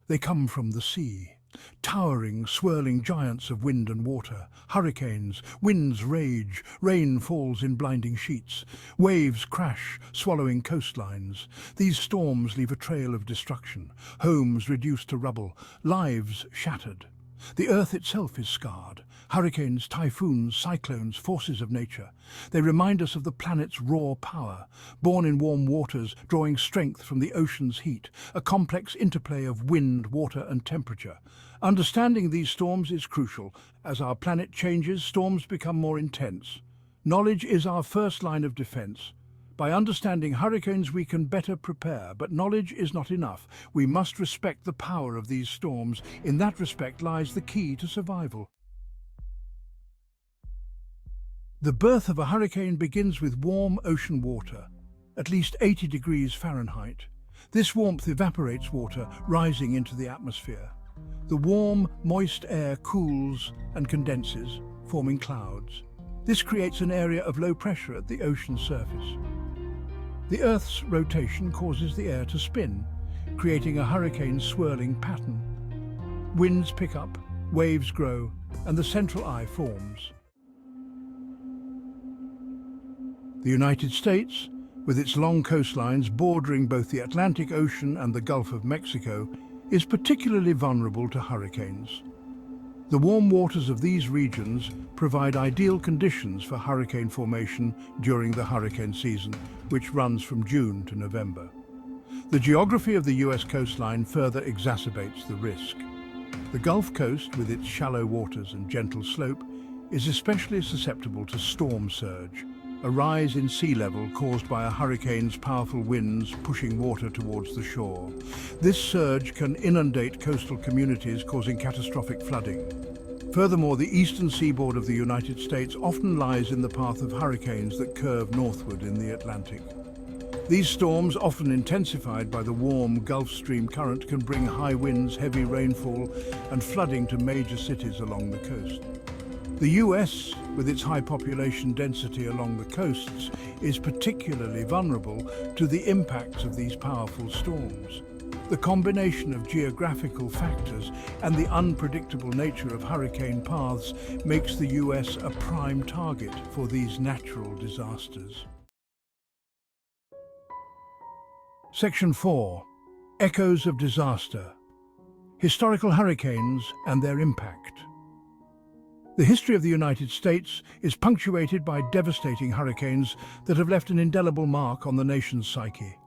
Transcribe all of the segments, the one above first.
They come from the sea. Towering, swirling giants of wind and water, hurricanes, winds rage, rain falls in blinding sheets, waves crash, swallowing coastlines. These storms leave a trail of destruction, homes reduced to rubble, lives shattered. The earth itself is scarred. Hurricanes, typhoons, cyclones, forces of nature. They remind us of the planet's raw power, born in warm waters, drawing strength from the ocean's heat, a complex interplay of wind, water and temperature. Understanding these storms is crucial. As our planet changes, storms become more intense. Knowledge is our first line of defense. By understanding hurricanes, we can better prepare, but knowledge is not enough. We must respect the power of these storms. In that respect lies the key to survival. The birth of a hurricane begins with warm ocean water, at least 80 degrees Fahrenheit. This warmth evaporates water, rising into the atmosphere. The warm, moist air cools and condenses, forming clouds. This creates an area of low pressure at the ocean's surface. The Earth's rotation causes the air to spin, creating a hurricane swirling pattern. Winds pick up, waves grow, and the central eye forms. The United States, with its long coastlines bordering both the Atlantic Ocean and the Gulf of Mexico, is particularly vulnerable to hurricanes. The warm waters of these regions provide ideal conditions for hurricane formation during the hurricane season, which runs from June to November. The geography of the US coastline further exacerbates the risk. The Gulf Coast, with its shallow waters and gentle slope, is especially susceptible to storm surge, a rise in sea level caused by a hurricane's powerful winds pushing water towards the shore. This surge can inundate coastal communities, causing catastrophic flooding. Furthermore, the eastern seaboard of the United States often lies in the path of hurricanes that curve northward in the Atlantic. These storms, often intensified by the warm Gulf Stream current, can bring high winds, heavy rainfall, and flooding to major cities along the coast. The US, with its high population density along the coasts, is particularly vulnerable to the impacts of these powerful storms. The combination of geographical factors and the unpredictable nature of hurricane paths makes the US a prime target for these natural disasters. Section 4. Echoes of Disaster. Historical hurricanes and their impact. The history of the United States is punctuated by devastating hurricanes that have left an indelible mark on the nation's psyche.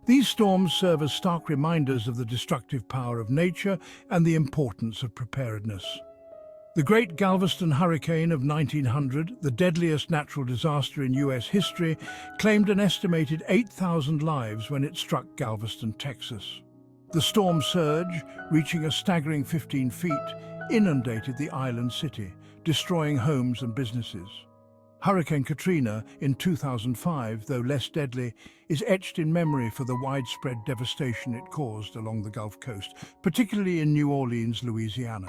These storms serve as stark reminders of the destructive power of nature and the importance of preparedness. The Great Galveston Hurricane of 1900, the deadliest natural disaster in US history, claimed an estimated 8,000 lives when it struck Galveston, Texas. The storm surge, reaching a staggering 15 feet, inundated the island city, destroying homes and businesses. Hurricane Katrina in 2005, though less deadly, is etched in memory for the widespread devastation it caused along the Gulf Coast, particularly in New Orleans, Louisiana.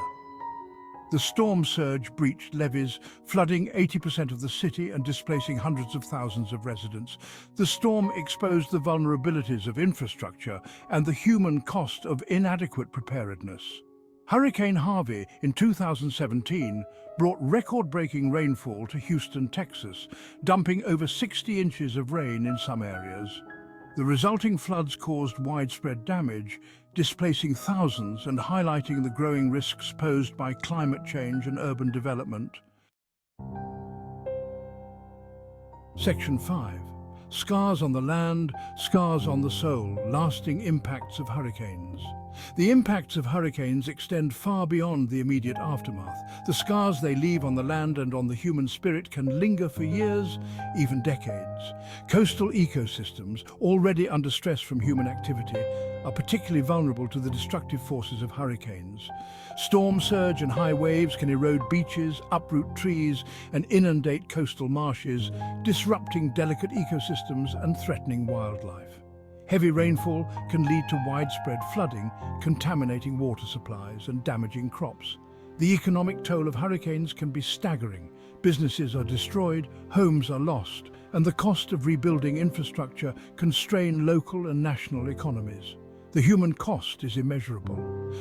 The storm surge breached levees, flooding 80% of the city and displacing hundreds of thousands of residents. The storm exposed the vulnerabilities of infrastructure and the human cost of inadequate preparedness. Hurricane Harvey in 2017 brought record-breaking rainfall to Houston, Texas, dumping over 60 inches of rain in some areas. The resulting floods caused widespread damage, displacing thousands and highlighting the growing risks posed by climate change and urban development. Section 5. Scars on the land, scars on the soul, lasting impacts of hurricanes. The impacts of hurricanes extend far beyond the immediate aftermath. The scars they leave on the land and on the human spirit can linger for years, even decades. Coastal ecosystems, already under stress from human activity, are particularly vulnerable to the destructive forces of hurricanes. Storm surge and high waves can erode beaches, uproot trees, and inundate coastal marshes, disrupting delicate ecosystems and threatening wildlife. Heavy rainfall can lead to widespread flooding, contaminating water supplies and damaging crops. The economic toll of hurricanes can be staggering. Businesses are destroyed, homes are lost, and the cost of rebuilding infrastructure can strain local and national economies. The human cost is immeasurable.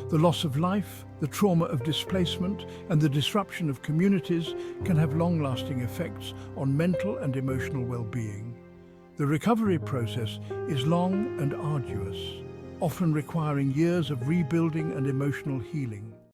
The loss of life, the trauma of displacement, and the disruption of communities can have long-lasting effects on mental and emotional well-being. The recovery process is long and arduous, often requiring years of rebuilding and emotional healing.